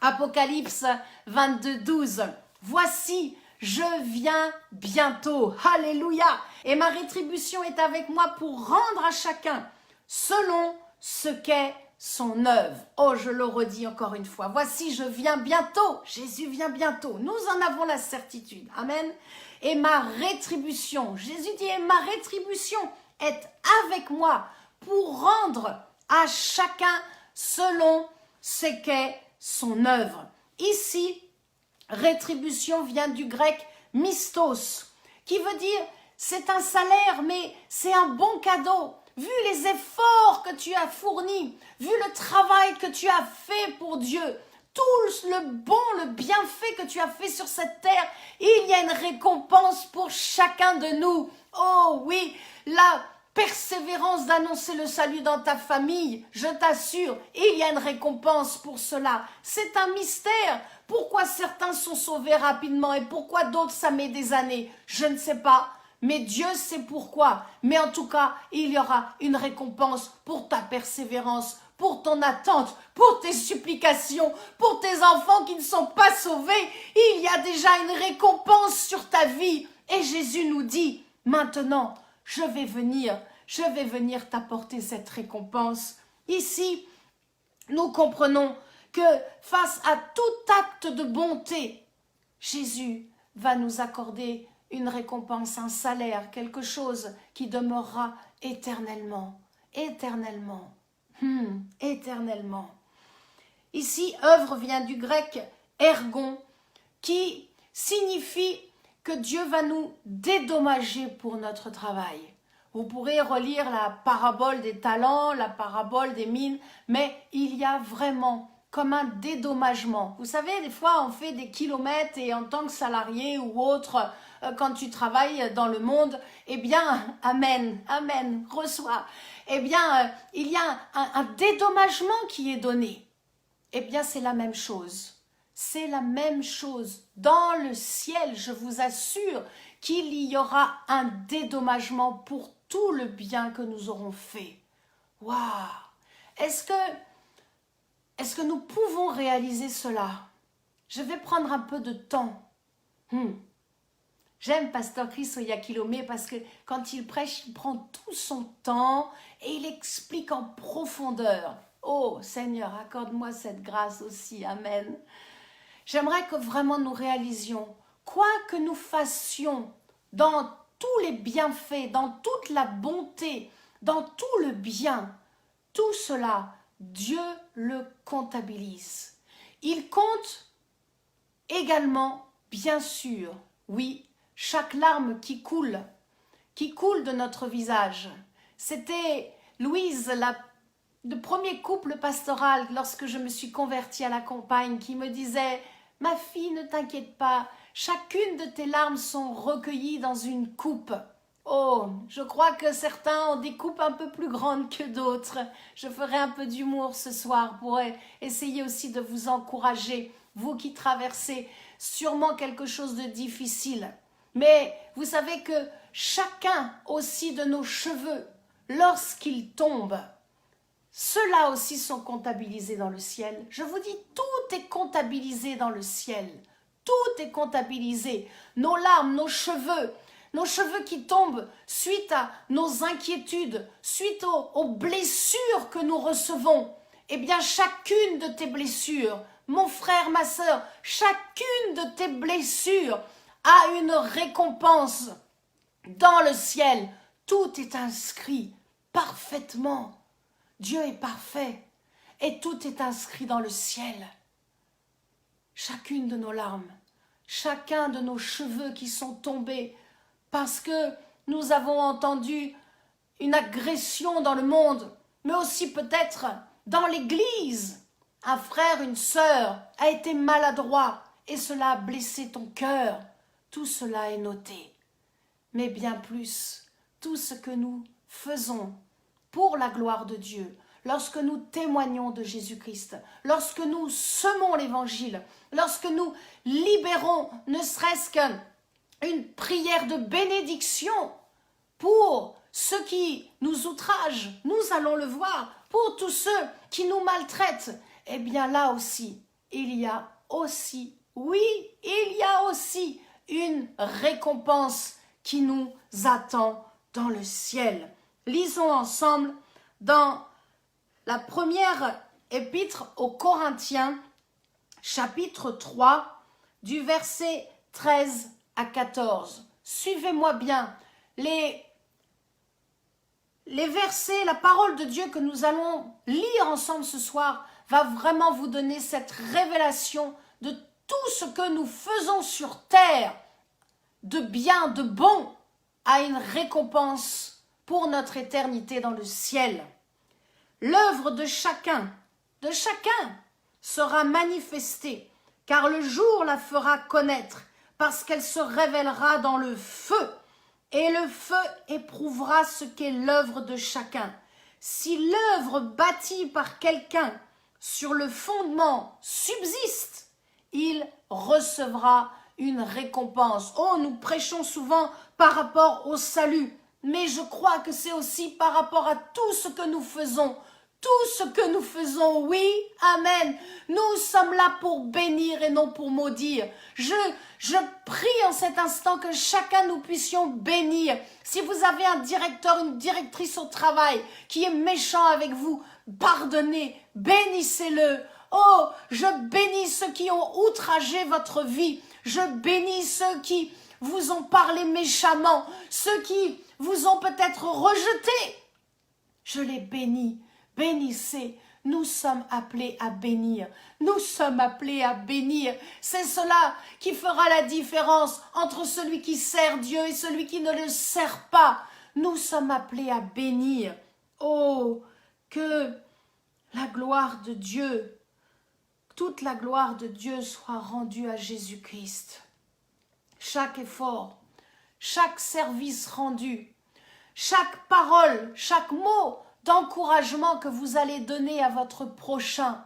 Apocalypse 22, 12. Voici, je viens bientôt. Alléluia. Et ma rétribution est avec moi pour rendre à chacun selon ce qu'est son œuvre. Oh, je le redis encore une fois. Voici, je viens bientôt. Jésus vient bientôt. Nous en avons la certitude. Amen. Et ma rétribution, Jésus dit, et ma rétribution est avec moi pour rendre à chacun selon ce qu'est son œuvre. Ici, rétribution vient du grec mistos, qui veut dire c'est un salaire, mais c'est un bon cadeau. Vu les efforts que tu as fournis, vu le travail que tu as fait pour Dieu, tout le bon, le bienfait que tu as fait sur cette terre, il y a une récompense pour chacun de nous. Oh oui, la persévérance d'annoncer le salut dans ta famille, je t'assure, il y a une récompense pour cela. C'est un mystère. Pourquoi certains sont sauvés rapidement et pourquoi d'autres ça met des années? Je ne sais pas. Mais Dieu sait pourquoi. Mais en tout cas, il y aura une récompense pour ta persévérance, pour ton attente, pour tes supplications, pour tes enfants qui ne sont pas sauvés. Il y a déjà une récompense sur ta vie. Et Jésus nous dit, maintenant, je vais venir t'apporter cette récompense. Ici, nous comprenons que face à tout acte de bonté, Jésus va nous accorder une récompense, un salaire, quelque chose qui demeurera éternellement, éternellement, éternellement. Ici, œuvre vient du grec ergon, qui signifie que Dieu va nous dédommager pour notre travail. Vous pourrez relire la parabole des talents, la parabole des mines, mais il y a vraiment comme un dédommagement. Vous savez, des fois, on fait des kilomètres et en tant que salarié ou autre, quand tu travailles dans le monde, eh bien, amen, amen, reçois. Eh bien, il y a un dédommagement qui est donné. Eh bien, c'est la même chose. C'est la même chose. Dans le ciel, je vous assure qu'il y aura un dédommagement pour tout le bien que nous aurons fait. Waouh! Est-ce que nous pouvons réaliser cela? Je vais prendre un peu de temps. J'aime Pasteur Chris Oyakilome parce que quand il prêche, il prend tout son temps et il explique en profondeur. Oh Seigneur, accorde-moi cette grâce aussi. Amen. J'aimerais que vraiment nous réalisions, quoi que nous fassions dans tous les bienfaits, dans toute la bonté, dans tout le bien, tout cela, Dieu le comptabilise. Il compte également, bien sûr, oui, chaque larme qui coule de notre visage. C'était Louise, le premier couple pastoral, lorsque je me suis convertie à la campagne, qui me disait « Ma fille, ne t'inquiète pas, chacune de tes larmes sont recueillies dans une coupe. » Oh, je crois que certains ont des coupes un peu plus grandes que d'autres. Je ferai un peu d'humour ce soir pour essayer aussi de vous encourager, vous qui traversez sûrement quelque chose de difficile. Mais vous savez que chacun aussi de nos cheveux, lorsqu'ils tombent, ceux-là aussi sont comptabilisés dans le ciel. Je vous dis, tout est comptabilisé dans le ciel. Tout est comptabilisé. Nos larmes, nos cheveux qui tombent suite à nos inquiétudes, suite aux blessures que nous recevons. Eh bien, chacune de tes blessures, mon frère, ma sœur, chacune de tes blessures a une récompense dans le ciel. Tout est inscrit parfaitement. Dieu est parfait et tout est inscrit dans le ciel. Chacune de nos larmes, chacun de nos cheveux qui sont tombés parce que nous avons entendu une agression dans le monde, mais aussi peut-être dans l'église. Un frère, une sœur a été maladroit et cela a blessé ton cœur. Tout cela est noté. Mais bien plus, tout ce que nous faisons pour la gloire de Dieu, lorsque nous témoignons de Jésus-Christ, lorsque nous semons l'évangile, lorsque nous libérons ne serait-ce qu'une prière de bénédiction pour ceux qui nous outragent, nous allons le voir, pour tous ceux qui nous maltraitent, eh bien là aussi, il y a aussi, oui, il y a aussi une récompense qui nous attend dans le ciel. Lisons ensemble dans la première épître aux Corinthiens, chapitre 3, du verset 13 à 14. Suivez-moi bien. Les versets, la parole de Dieu que nous allons lire ensemble ce soir va vraiment vous donner cette révélation de tout ce que nous faisons sur terre, de bien, de bon, a une récompense pour notre éternité dans le ciel. L'œuvre de chacun sera manifestée, car le jour la fera connaître, parce qu'elle se révélera dans le feu, et le feu éprouvera ce qu'est l'œuvre de chacun. Si l'œuvre bâtie par quelqu'un sur le fondement subsiste, il recevra une récompense. Oh, nous prêchons souvent par rapport au salut, mais je crois que c'est aussi par rapport à tout ce que nous faisons. Tout ce que nous faisons, oui, amen. Nous sommes là pour bénir et non pour maudire. Je prie en cet instant que chacun nous puissions bénir. Si vous avez un directeur, une directrice au travail qui est méchant avec vous, pardonnez, bénissez-le. Oh, je bénis ceux qui ont outragé votre vie. Je bénis ceux qui vous ont parlé méchamment, ceux qui vous ont peut-être rejeté. Je les bénis. Bénissez, nous sommes appelés à bénir. Nous sommes appelés à bénir. C'est cela qui fera la différence entre celui qui sert Dieu et celui qui ne le sert pas. Nous sommes appelés à bénir. Oh, que la gloire de Dieu, toute la gloire de Dieu soit rendue à Jésus-Christ. Chaque effort, chaque service rendu, chaque parole, chaque mot d'encouragement que vous allez donner à votre prochain,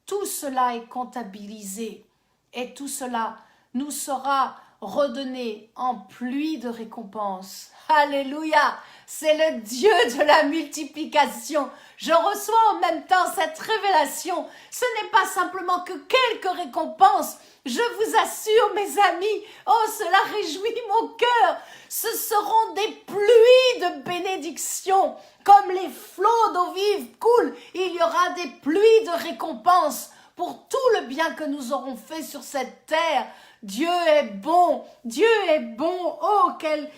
tout cela est comptabilisé et tout cela nous sera redonné en pluie de récompenses. Alléluia, c'est le Dieu de la multiplication. Je reçois en même temps cette révélation. Ce n'est pas simplement que quelques récompenses. Je vous assure, mes amis, oh, cela réjouit mon cœur. Ce seront des pluies de bénédictions. Comme les flots d'eau vive coulent, il y aura des pluies de récompenses pour tout le bien que nous aurons fait sur cette terre. Dieu est bon, Dieu est bon. Oh, quel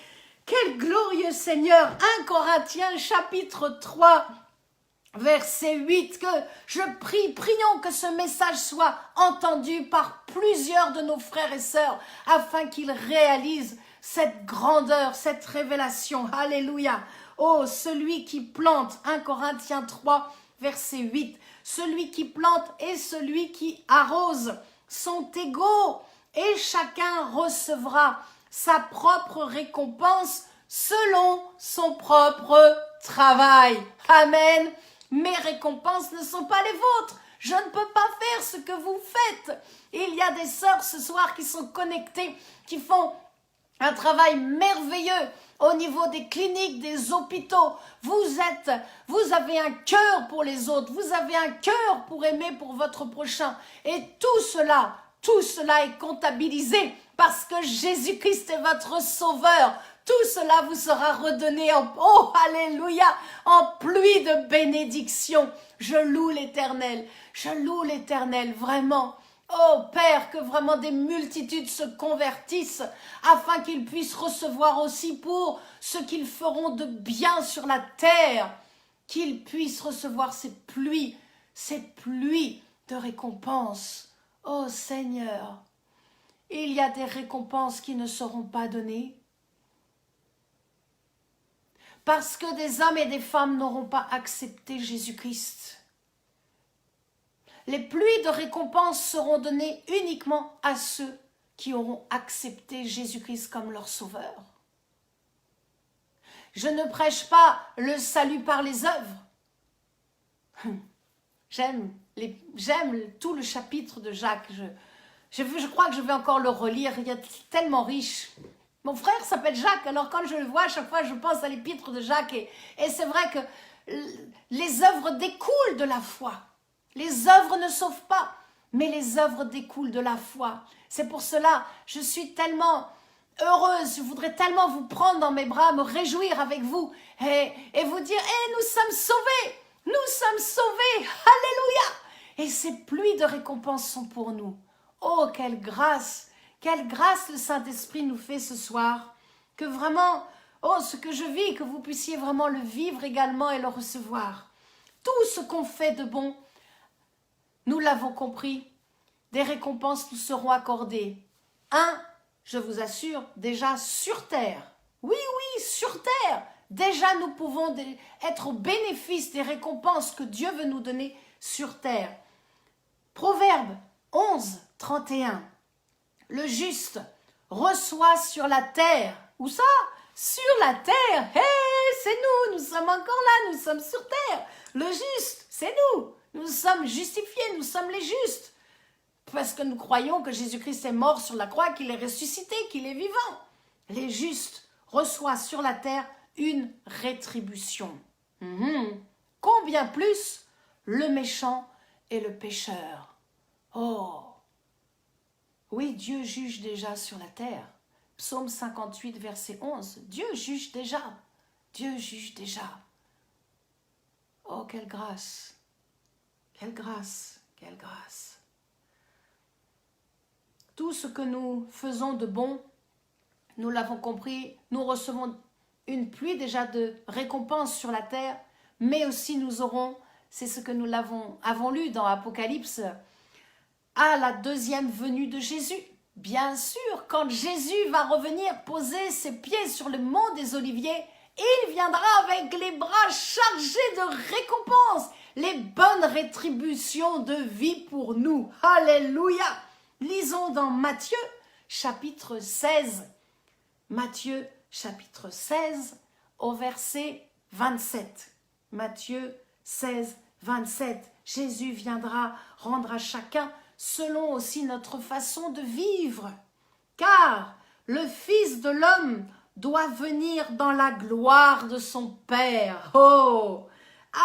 glorieux Seigneur. 1 Corinthiens chapitre 3, verset 8, que je prions que ce message soit entendu par plusieurs de nos frères et sœurs, afin qu'ils réalisent cette grandeur, cette révélation. Alléluia. Oh, celui qui plante, 1 Corinthiens 3, verset 8, celui qui plante et celui qui arrose sont égaux, et chacun recevra sa propre récompense selon son propre travail. Amen. Mes récompenses ne sont pas les vôtres. Je ne peux pas faire ce que vous faites. Il y a des sœurs ce soir qui sont connectées, qui font un travail merveilleux au niveau des cliniques, des hôpitaux. Vous avez un cœur pour les autres. Vous avez un cœur pour aimer pour votre prochain. Et tout cela est comptabilisé parce que Jésus-Christ est votre sauveur. Tout cela vous sera redonné oh, alléluia, en pluie de bénédictions. Je loue l'Éternel, vraiment. Oh Père, que vraiment des multitudes se convertissent afin qu'ils puissent recevoir aussi pour ce qu'ils feront de bien sur la terre, qu'ils puissent recevoir ces pluies de récompenses. Oh Seigneur, il y a des récompenses qui ne seront pas données parce que des hommes et des femmes n'auront pas accepté Jésus-Christ. Les pluies de récompenses seront données uniquement à ceux qui auront accepté Jésus-Christ comme leur sauveur. Je ne prêche pas le salut par les œuvres. J'aime tout le chapitre de Jacques. Je crois que je vais encore le relire. Il est tellement riche. Mon frère s'appelle Jacques, alors quand je le vois, à chaque fois, je pense à l'épître de Jacques. Et c'est vrai que les œuvres découlent de la foi. Les œuvres ne sauvent pas, mais les œuvres découlent de la foi. C'est pour cela, je suis tellement heureuse, je voudrais tellement vous prendre dans mes bras, me réjouir avec vous et vous dire, nous sommes sauvés, nous sommes sauvés, alléluia. Et ces pluies de récompenses sont pour nous. Oh, quelle grâce le Saint-Esprit nous fait ce soir, que vraiment, oh, ce que je vis, que vous puissiez vraiment le vivre également et le recevoir. Tout ce qu'on fait de bon, nous l'avons compris, des récompenses nous seront accordées. Je vous assure, déjà sur terre. Oui, sur terre. Déjà, nous pouvons être au bénéfice des récompenses que Dieu veut nous donner sur terre. Proverbe 11, 31. Le juste reçoit sur la terre. Où ça? Sur la terre. C'est nous sommes encore là, nous sommes sur terre. Le juste, c'est nous. Nous sommes justifiés, nous sommes les justes. Parce que nous croyons que Jésus-Christ est mort sur la croix, qu'il est ressuscité, qu'il est vivant. Les justes reçoivent sur la terre une rétribution. Combien plus le méchant et le pécheur. Oh! Oui, Dieu juge déjà sur la terre. Psaume 58, verset 11. Dieu juge déjà. Dieu juge déjà. Oh, quelle grâce! Quelle grâce! Quelle grâce! Tout ce que nous faisons de bon, nous l'avons compris, nous recevons une pluie déjà de récompenses sur la terre, mais aussi nous aurons, c'est ce que nous avons lu dans Apocalypse, à la deuxième venue de Jésus. Bien sûr, quand Jésus va revenir poser ses pieds sur le mont des Oliviers, il viendra avec les bras chargés de récompenses, les bonnes rétributions de vie pour nous. Alléluia! Lisons dans Matthieu, chapitre 16. Matthieu, chapitre 16, au verset 27. Matthieu 16, 27. Jésus viendra rendre à chacun selon aussi notre façon de vivre. Car le Fils de l'homme doit venir dans la gloire de son Père. Oh!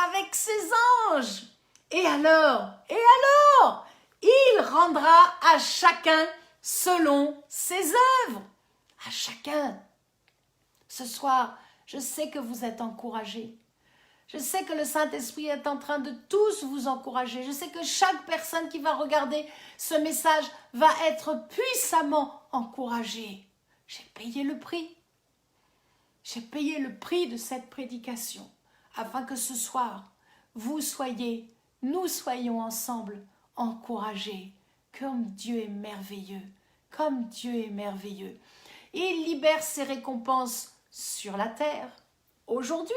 Avec ses anges. Et alors, il rendra à chacun selon ses œuvres. À chacun. Ce soir, je sais que vous êtes encouragés. Je sais que le Saint-Esprit est en train de tous vous encourager. Je sais que chaque personne qui va regarder ce message va être puissamment encouragée. J'ai payé le prix. J'ai payé le prix de cette prédication afin que ce soir, nous soyons ensemble encouragés. Comme Dieu est merveilleux, comme Dieu est merveilleux. Il libère ses récompenses sur la terre. Aujourd'hui,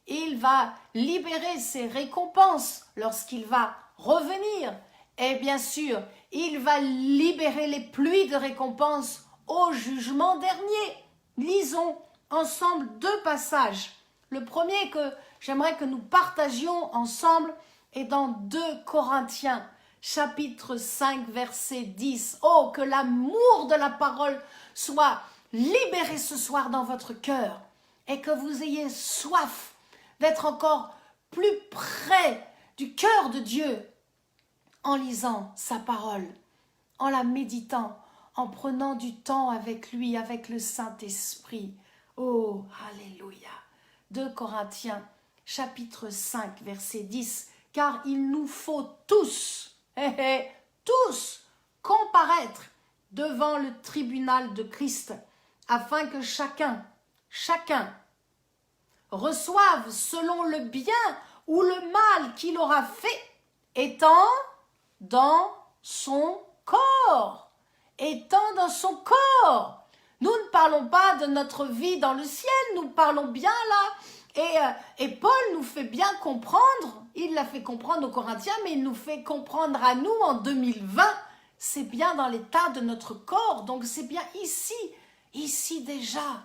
il va libérer ses récompenses lorsqu'il va revenir. Et bien sûr, il va libérer les pluies de récompenses au jugement dernier. Lisons ensemble deux passages. Le premier que j'aimerais que nous partagions ensemble est dans 2 Corinthiens, chapitre 5, verset 10. Oh, que l'amour de la parole soit libéré ce soir dans votre cœur et que vous ayez soif d'être encore plus près du cœur de Dieu en lisant sa parole, en la méditant, en prenant du temps avec lui, avec le Saint-Esprit. Oh, alléluia. 2 Corinthiens, chapitre 5, verset 10. Car il nous faut tous comparaître devant le tribunal de Christ, afin que chacun reçoive selon le bien ou le mal qu'il aura fait, étant dans son corps. Étant dans son corps. Nous ne parlons pas de notre vie dans le ciel, nous parlons bien là. Et Paul nous fait bien comprendre, il l'a fait comprendre aux Corinthiens, mais il nous fait comprendre à nous en 2020, c'est bien dans l'état de notre corps, donc c'est bien ici déjà.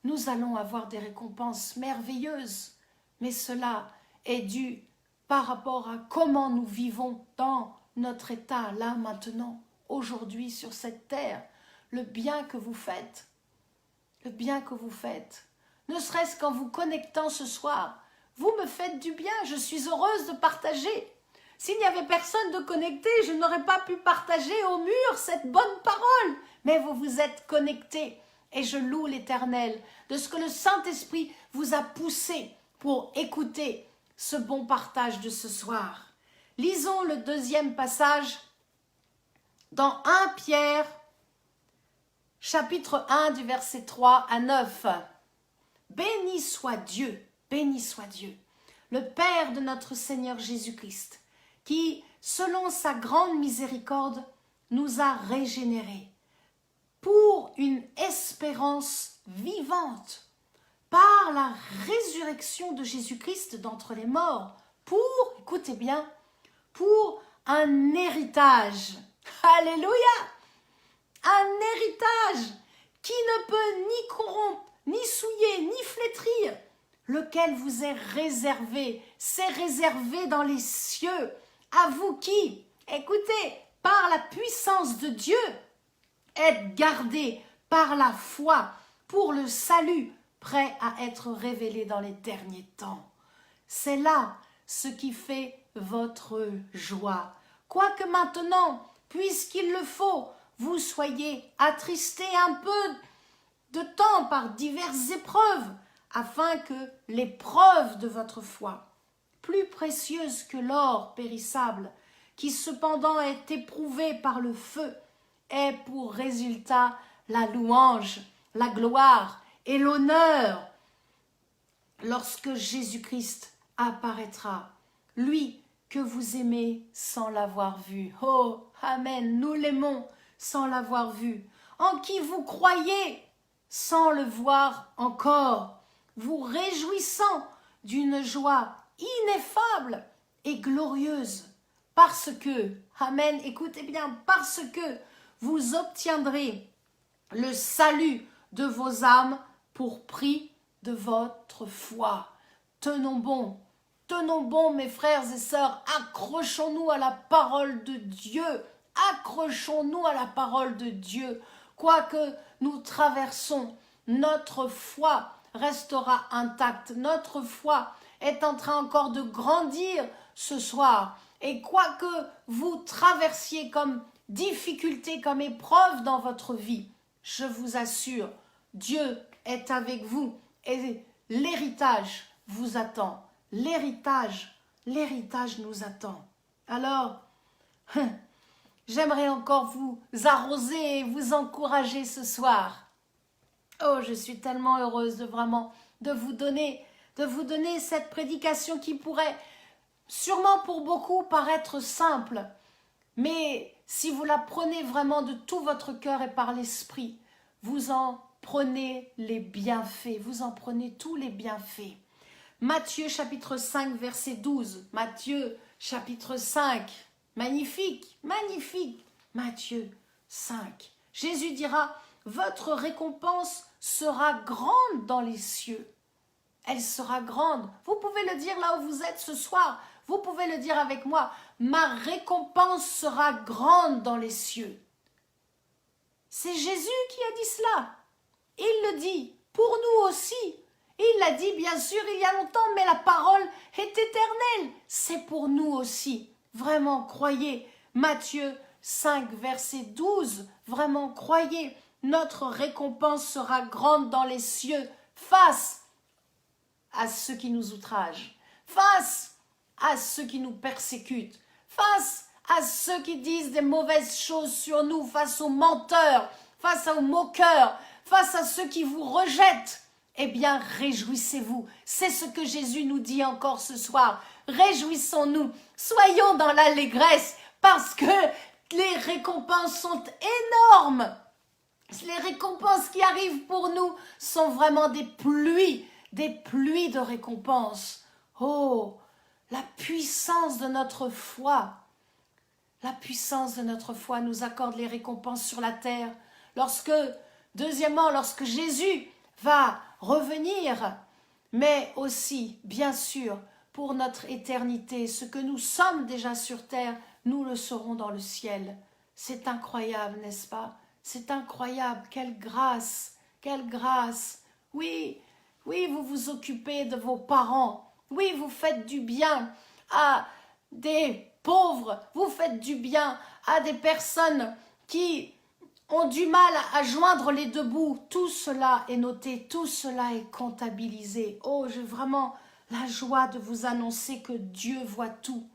Nous allons avoir des récompenses merveilleuses, mais cela est dû par rapport à comment nous vivons dans notre état là maintenant, aujourd'hui sur cette terre, le bien que vous faites, ne serait-ce qu'en vous connectant ce soir, vous me faites du bien, je suis heureuse de partager. S'il n'y avait personne de connecté, je n'aurais pas pu partager au mur cette bonne parole. Mais vous vous êtes connectés et je loue l'Éternel de ce que le Saint-Esprit vous a poussé pour écouter ce bon partage de ce soir. Lisons le deuxième passage dans 1 Pierre, chapitre 1 du verset 3 à 9. Béni soit Dieu, le Père de notre Seigneur Jésus-Christ, qui, selon sa grande miséricorde, nous a régénérés pour une espérance vivante par la résurrection de Jésus-Christ d'entre les morts, pour, écoutez bien, pour un héritage. Alléluia! Un héritage qui ne peut ni corrompre, ni souiller, ni flétrir, lequel vous est réservé, c'est réservé dans les cieux, à vous qui, écoutez, par la puissance de Dieu, êtes gardés par la foi pour le salut, prêt à être révélé dans les derniers temps. C'est là ce qui fait votre joie. Quoique maintenant, puisqu'il le faut, vous soyez attristés un peu de temps par diverses épreuves, afin que l'épreuve de votre foi, plus précieuse que l'or périssable, qui cependant est éprouvé par le feu, ait pour résultat la louange, la gloire et l'honneur lorsque Jésus-Christ apparaîtra, lui que vous aimez sans l'avoir vu. Oh, amen, nous l'aimons sans l'avoir vu, en qui vous croyez sans le voir encore, vous réjouissant d'une joie ineffable et glorieuse, parce que, amen, écoutez bien, parce que vous obtiendrez le salut de vos âmes pour prix de votre foi. Tenons bon, mes frères et sœurs, accrochons-nous à la parole de Dieu, accrochons-nous à la parole de Dieu. Quoique nous traversons, notre foi restera intacte, notre foi est en train encore de grandir ce soir. Et quoique vous traversiez comme difficulté, comme épreuve dans votre vie, je vous assure, Dieu est avec vous et l'héritage vous attend. L'héritage nous attend. Alors, j'aimerais encore vous arroser et vous encourager ce soir. Oh, je suis tellement heureuse de vous donner cette prédication qui pourrait sûrement pour beaucoup paraître simple, mais si vous la prenez vraiment de tout votre cœur et par l'esprit, vous en prenez les bienfaits, vous en prenez tous les bienfaits. Matthieu chapitre 5 verset 12, Matthieu chapitre 5, magnifique, Matthieu 5. Jésus dira, votre récompense sera grande dans les cieux. Elle sera grande. Vous pouvez le dire là où vous êtes ce soir. Vous pouvez le dire avec moi. Ma récompense sera grande dans les cieux. C'est Jésus qui a dit cela. Il le dit pour nous aussi. Il l'a dit bien sûr il y a longtemps, mais la parole est éternelle. C'est pour nous aussi. Vraiment, croyez. Matthieu 5, verset 12. Vraiment, croyez. Notre récompense sera grande dans les cieux face à ceux qui nous outragent, face à ceux qui nous persécutent, face à ceux qui disent des mauvaises choses sur nous, face aux menteurs, face aux moqueurs, face à ceux qui vous rejettent. Eh bien, réjouissez-vous. C'est ce que Jésus nous dit encore ce soir. Réjouissons-nous, soyons dans l'allégresse, parce que les récompenses sont énormes. Les récompenses qui arrivent pour nous sont vraiment des pluies de récompenses. Oh, la puissance de notre foi. La puissance de notre foi nous accorde les récompenses sur la terre. Deuxièmement, lorsque Jésus va revenir, mais aussi, bien sûr, pour notre éternité, ce que nous sommes déjà sur terre, nous le serons dans le ciel. C'est incroyable, n'est-ce pas? C'est incroyable, quelle grâce, quelle grâce. Oui, vous vous occupez de vos parents. Oui, vous faites du bien à des pauvres, vous faites du bien à des personnes qui ont du mal à joindre les deux bouts. Tout cela est noté, tout cela est comptabilisé. Oh, j'ai vraiment la joie de vous annoncer que Dieu voit tout.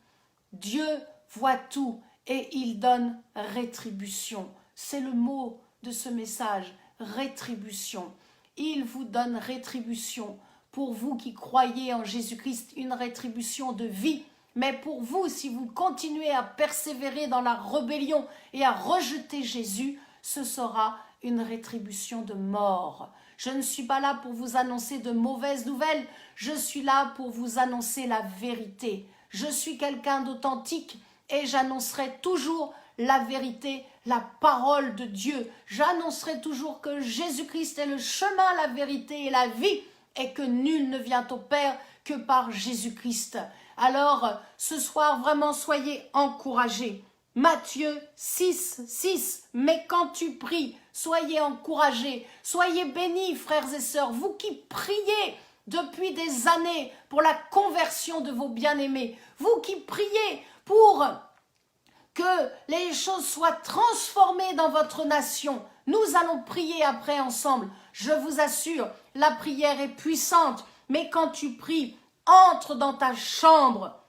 Dieu voit tout et il donne rétribution. C'est le mot de ce message, rétribution. Il vous donne rétribution. Pour vous qui croyez en Jésus-Christ, une rétribution de vie. Mais pour vous, si vous continuez à persévérer dans la rébellion et à rejeter Jésus, ce sera une rétribution de mort. Je ne suis pas là pour vous annoncer de mauvaises nouvelles, je suis là pour vous annoncer la vérité. Je suis quelqu'un d'authentique et j'annoncerai toujours la vérité, la parole de Dieu. J'annoncerai toujours que Jésus-Christ est le chemin, la vérité et la vie et que nul ne vient au Père que par Jésus-Christ. Alors, ce soir, vraiment, soyez encouragés. Matthieu 6, 6, mais quand tu pries, soyez encouragés, soyez bénis, frères et sœurs, vous qui priez depuis des années pour la conversion de vos bien-aimés, vous qui priez pour que les choses soient transformées dans votre nation. Nous allons prier après ensemble. Je vous assure, la prière est puissante, mais quand tu pries, entre dans ta chambre,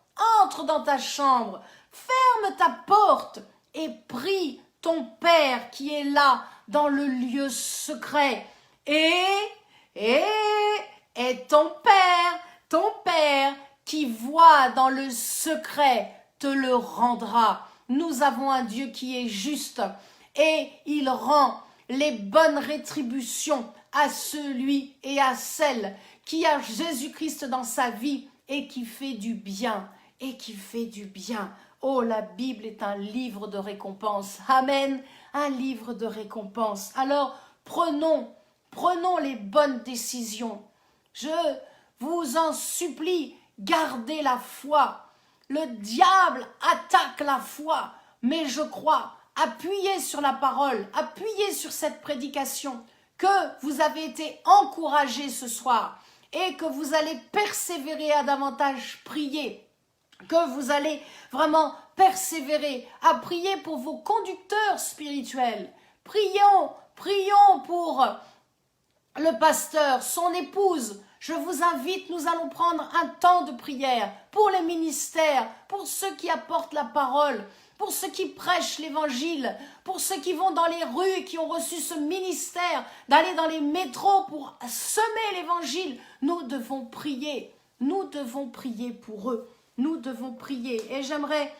ferme ta porte et prie ton Père qui est là dans le lieu secret. Et ton Père qui voit dans le secret te le rendra. Nous avons un Dieu qui est juste et il rend les bonnes rétributions à celui et à celle qui a Jésus-Christ dans sa vie et qui fait du bien, Oh, la Bible est un livre de récompense. Amen, un livre de récompense. Alors, prenons les bonnes décisions. Je vous en supplie, gardez la foi. Le diable attaque la foi, mais je crois, appuyez sur la parole, appuyez sur cette prédication, que vous avez été encouragés ce soir et que vous allez persévérer à davantage prier, que vous allez vraiment persévérer à prier pour vos conducteurs spirituels. Prions pour le pasteur, son épouse. Je vous invite, nous allons prendre un temps de prière pour les ministères, pour ceux qui apportent la parole, pour ceux qui prêchent l'évangile, pour ceux qui vont dans les rues et qui ont reçu ce ministère, d'aller dans les métros pour semer l'évangile. Nous devons prier pour eux. Nous devons prier. Et j'aimerais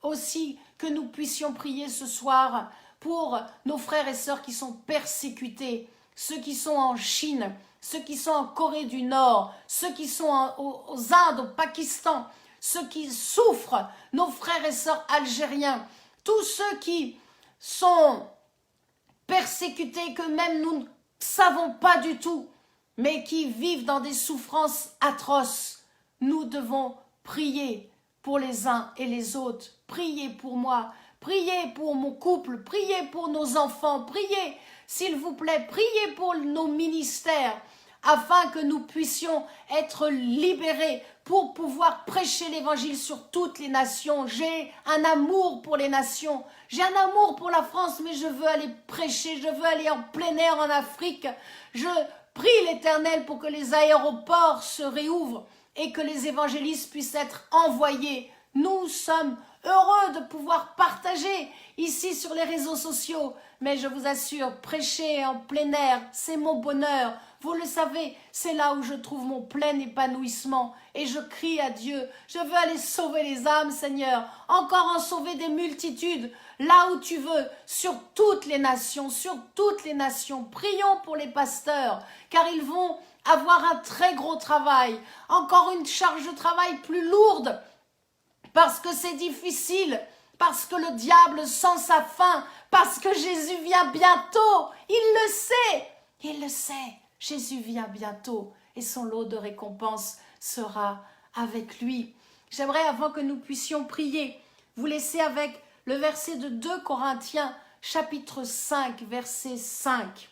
aussi que nous puissions prier ce soir pour nos frères et sœurs qui sont persécutés, ceux qui sont en Chine, ceux qui sont en Corée du Nord, ceux qui sont aux Indes, au Pakistan, ceux qui souffrent, nos frères et sœurs algériens, tous ceux qui sont persécutés que même nous ne savons pas du tout, mais qui vivent dans des souffrances atroces. Nous devons prier pour les uns et les autres. Priez pour moi, priez pour mon couple, priez pour nos enfants, priez, s'il vous plaît, priez pour nos ministères, afin que nous puissions être libérés pour pouvoir prêcher l'évangile sur toutes les nations. J'ai un amour pour les nations, j'ai un amour pour la France, mais je veux aller prêcher, je veux aller en plein air en Afrique. Je prie l'Éternel pour que les aéroports se réouvrent et que les évangélistes puissent être envoyés. Nous sommes heureux de pouvoir partager ici sur les réseaux sociaux, mais je vous assure, prêcher en plein air, c'est mon bonheur. Vous le savez, c'est là où je trouve mon plein épanouissement et je crie à Dieu. Je veux aller sauver les âmes, Seigneur, encore en sauver des multitudes, là où tu veux, sur toutes les nations, Prions pour les pasteurs, car ils vont avoir un très gros travail, encore une charge de travail plus lourde, parce que c'est difficile, parce que le diable sent sa faim, parce que Jésus vient bientôt. Il le sait. Jésus vient bientôt et son lot de récompense sera avec lui. J'aimerais, avant que nous puissions prier, vous laisser avec le verset de 2 Corinthiens, chapitre 5, verset 5.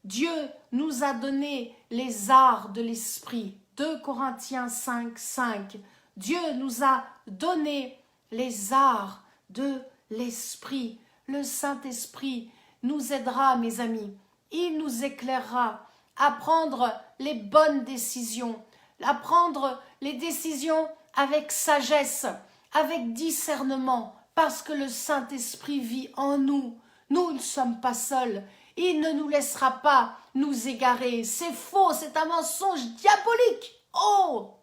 Dieu nous a donné les arts de l'esprit. 2 Corinthiens 5, 5. Dieu nous a donné les arts de l'Esprit. Le Saint-Esprit nous aidera, mes amis. Il nous éclairera à prendre les bonnes décisions, à prendre les décisions avec sagesse, avec discernement, parce que le Saint-Esprit vit en nous. Nous ne sommes pas seuls. Il ne nous laissera pas nous égarer. C'est faux, c'est un mensonge diabolique. Oh,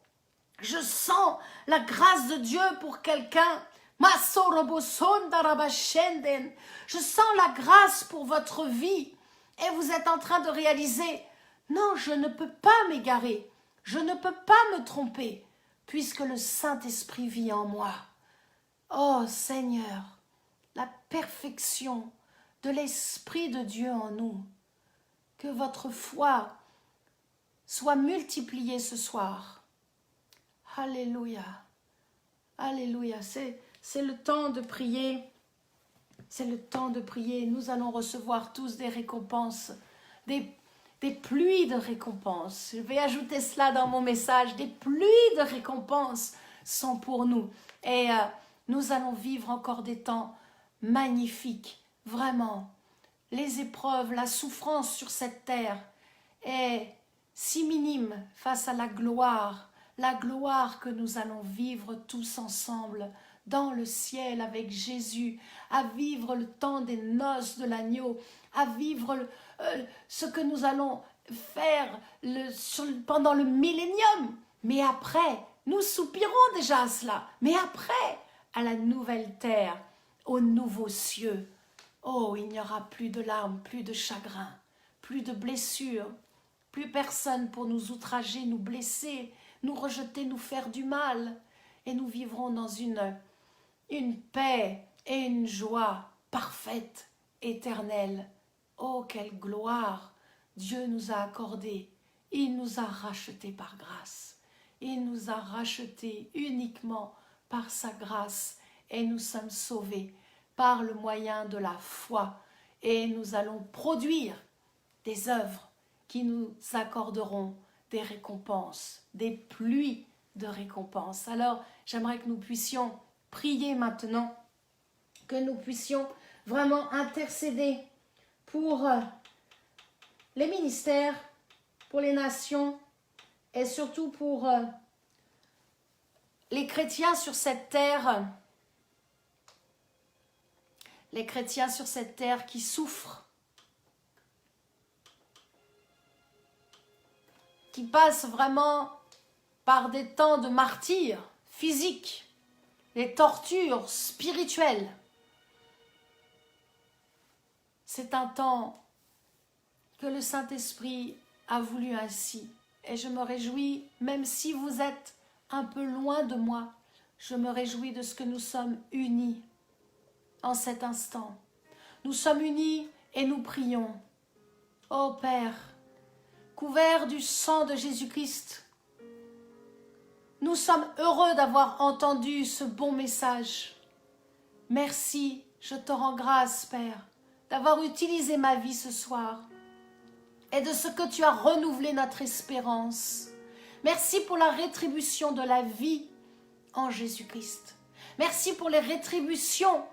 je sens la grâce de Dieu pour quelqu'un. Je sens la grâce pour votre vie. Et vous êtes en train de réaliser, non, je ne peux pas m'égarer. Je ne peux pas me tromper, puisque le Saint-Esprit vit en moi. Oh Seigneur, la perfection de l'Esprit de Dieu en nous. Que votre foi soit multipliée ce soir. Alléluia. Alléluia. C'est le temps de prier. C'est le temps de prier. Nous allons recevoir tous des récompenses, des pluies de récompenses. Je vais ajouter cela dans mon message. Des pluies de récompenses sont pour nous. Et nous allons vivre encore des temps magnifiques. Vraiment. Les épreuves, la souffrance sur cette terre est si minime face à la gloire que nous allons vivre tous ensemble dans le ciel avec Jésus, à vivre le temps des noces de l'agneau, à vivre ce que nous allons faire pendant le millénium. Mais après, nous soupirons déjà à cela, mais après, à la nouvelle terre, aux nouveaux cieux. Oh, il n'y aura plus de larmes, plus de chagrin, plus de blessures, plus personne pour nous outrager, nous blesser, nous rejeter, nous faire du mal. Et nous vivrons dans une paix et une joie parfaite, éternelle. Oh, quelle gloire Dieu nous a accordée. Il nous a rachetés par grâce. Il nous a rachetés uniquement par sa grâce. Et nous sommes sauvés par le moyen de la foi. Et nous allons produire des œuvres qui nous accorderont des récompenses, des pluies de récompenses. Alors, j'aimerais que nous puissions prier maintenant, que nous puissions vraiment intercéder pour les ministères, pour les nations et surtout pour les chrétiens sur cette terre, qui souffrent, qui passent vraiment par des temps de martyrs physiques, des tortures spirituelles. C'est un temps que le Saint-Esprit a voulu ainsi. Et je me réjouis, même si vous êtes un peu loin de moi, je me réjouis de ce que nous sommes unis en cet instant. Nous sommes unis et nous prions. Ô Père, couverts du sang de Jésus-Christ, nous sommes heureux d'avoir entendu ce bon message. Merci, je te rends grâce, Père, d'avoir utilisé ma vie ce soir et de ce que tu as renouvelé notre espérance. Merci pour la rétribution de la vie en Jésus-Christ. Merci pour les rétributions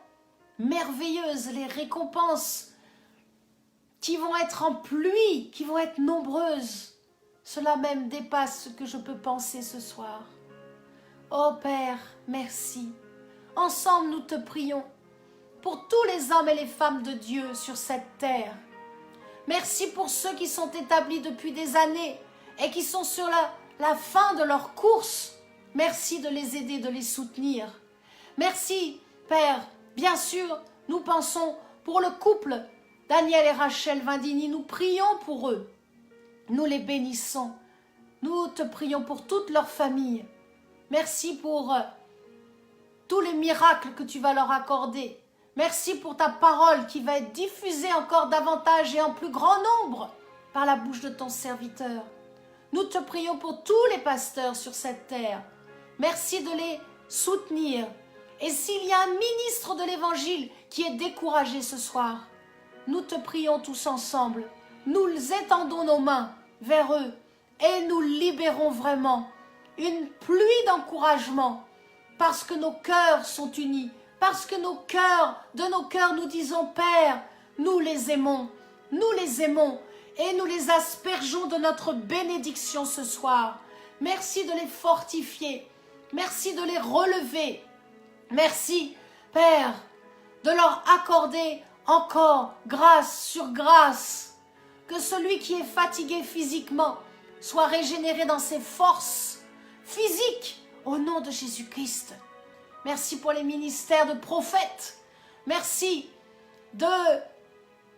merveilleuses, les récompenses qui vont être en pluie, qui vont être nombreuses. Cela même dépasse ce que je peux penser ce soir. Ô Père, merci. Ensemble, nous te prions pour tous les hommes et les femmes de Dieu sur cette terre. Merci pour ceux qui sont établis depuis des années et qui sont sur la fin de leur course. Merci de les aider, de les soutenir. Merci, Père. Bien sûr, nous pensons pour le couple Daniel et Rachel Vindini. Nous prions pour eux. Nous les bénissons. Nous te prions pour toute leur famille. Merci pour tous les miracles que tu vas leur accorder. Merci pour ta parole qui va être diffusée encore davantage et en plus grand nombre par la bouche de ton serviteur. Nous te prions pour tous les pasteurs sur cette terre. Merci de les soutenir. Et s'il y a un ministre de l'Évangile qui est découragé ce soir, nous te prions tous ensemble. Nous étendons nos mains vers eux et nous libérons vraiment une pluie d'encouragement, parce que nos cœurs sont unis, parce que de nos cœurs, nous disons, Père, nous les aimons, et nous les aspergeons de notre bénédiction ce soir. Merci de les fortifier, merci de les relever, merci, Père, de leur accorder encore grâce sur grâce, que celui qui est fatigué physiquement soit régénéré dans ses forces physiques au nom de Jésus-Christ. Merci pour les ministères de prophètes, merci de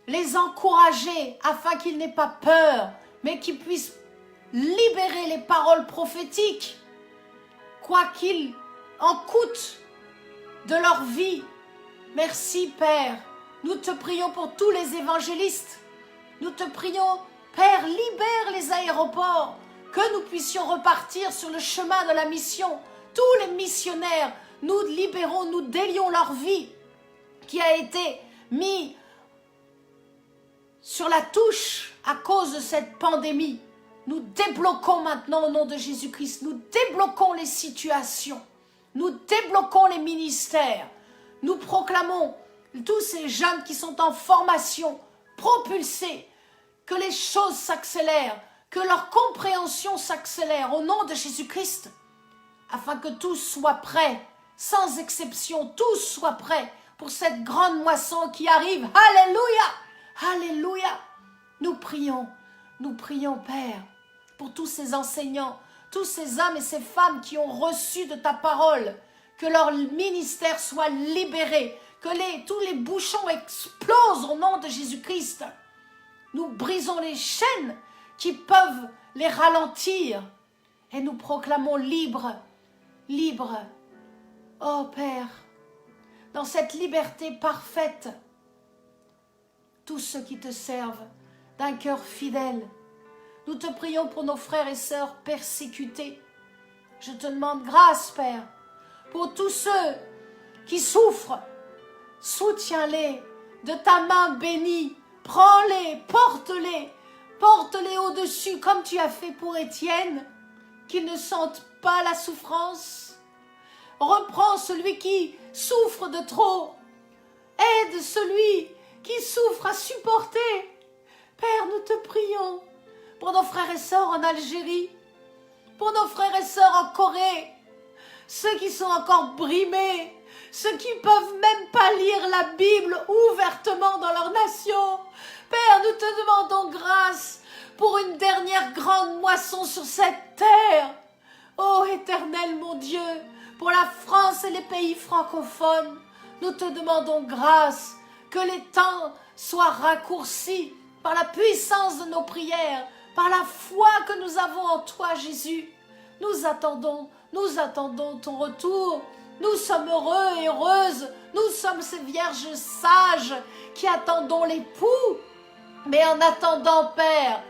les encourager afin qu'ils n'aient pas peur, mais qu'ils puissent libérer les paroles prophétiques, quoi qu'il en coûte de leur vie. Merci Père, nous te prions pour tous les évangélistes, nous te prions Père, libère les aéroports, que nous puissions repartir sur le chemin de la mission. Tous les missionnaires, nous libérons, nous délions leur vie qui a été mise sur la touche à cause de cette pandémie. Nous débloquons maintenant au nom de Jésus-Christ, nous débloquons les situations, nous débloquons les ministères, nous proclamons tous ces jeunes qui sont en formation, propulsés, que les choses s'accélèrent, que leur compréhension s'accélère au nom de Jésus-Christ, afin que tous soient prêts, sans exception, tous soient prêts pour cette grande moisson qui arrive. Alléluia, alléluia. Nous prions Père, pour tous ces enseignants, tous ces hommes et ces femmes qui ont reçu de ta parole, que leur ministère soit libéré, que tous les bouchons explosent au nom de Jésus-Christ. Nous brisons les chaînes qui peuvent les ralentir et nous proclamons libre. Oh Père, dans cette liberté parfaite, tous ceux qui te servent d'un cœur fidèle, nous te prions pour nos frères et sœurs persécutés. Je te demande grâce, Père, pour tous ceux qui souffrent. Soutiens-les de ta main bénie. Prends-les, porte-les au-dessus comme tu as fait pour Étienne, qu'ils ne sentent pas la souffrance. Reprends celui qui souffre de trop. Aide celui qui souffre à supporter. Père, nous te prions pour nos frères et sœurs en Algérie, pour nos frères et sœurs en Corée, ceux qui sont encore brimés, ceux qui ne peuvent même pas lire la Bible ouvertement dans leur nation. Père, nous te demandons grâce pour une dernière grande moisson sur cette terre. Ô Éternel mon Dieu, pour la France et les pays francophones, nous te demandons grâce, que les temps soient raccourcis par la puissance de nos prières, par la foi que nous avons en toi, Jésus. Nous attendons ton retour. Nous sommes heureux et heureuses. Nous sommes ces vierges sages qui attendons l'époux. Mais en attendant, Père,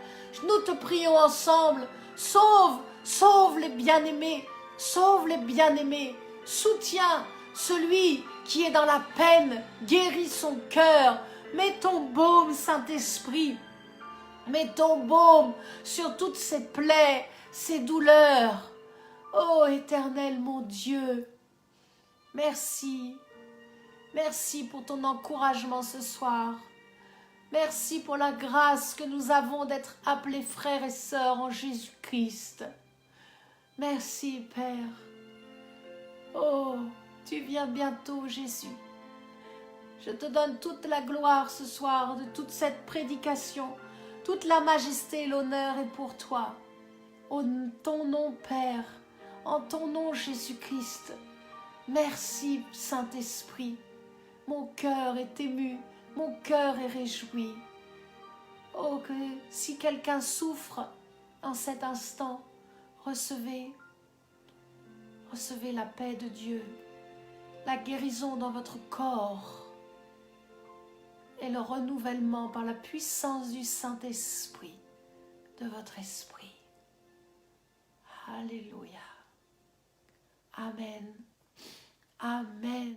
nous te prions ensemble. Sauve les bien-aimés. Sauve les bien-aimés. Soutiens celui qui est dans la peine. Guéris son cœur. Mets ton baume, Saint-Esprit. Mets ton baume sur toutes ces plaies, ces douleurs. Ô Éternel mon Dieu, merci. Merci pour ton encouragement ce soir. Merci pour la grâce que nous avons d'être appelés frères et sœurs en Jésus-Christ. Merci Père. Oh, tu viens bientôt Jésus. Je te donne toute la gloire ce soir de toute cette prédication. Toute la majesté et l'honneur est pour toi. En ton nom, Père, en ton nom, Jésus-Christ. Merci, Saint-Esprit. Mon cœur est ému, mon cœur est réjoui. Oh, que si quelqu'un souffre en cet instant, recevez la paix de Dieu, la guérison dans votre corps et le renouvellement par la puissance du Saint-Esprit de votre esprit. Alléluia. Amen. Amen.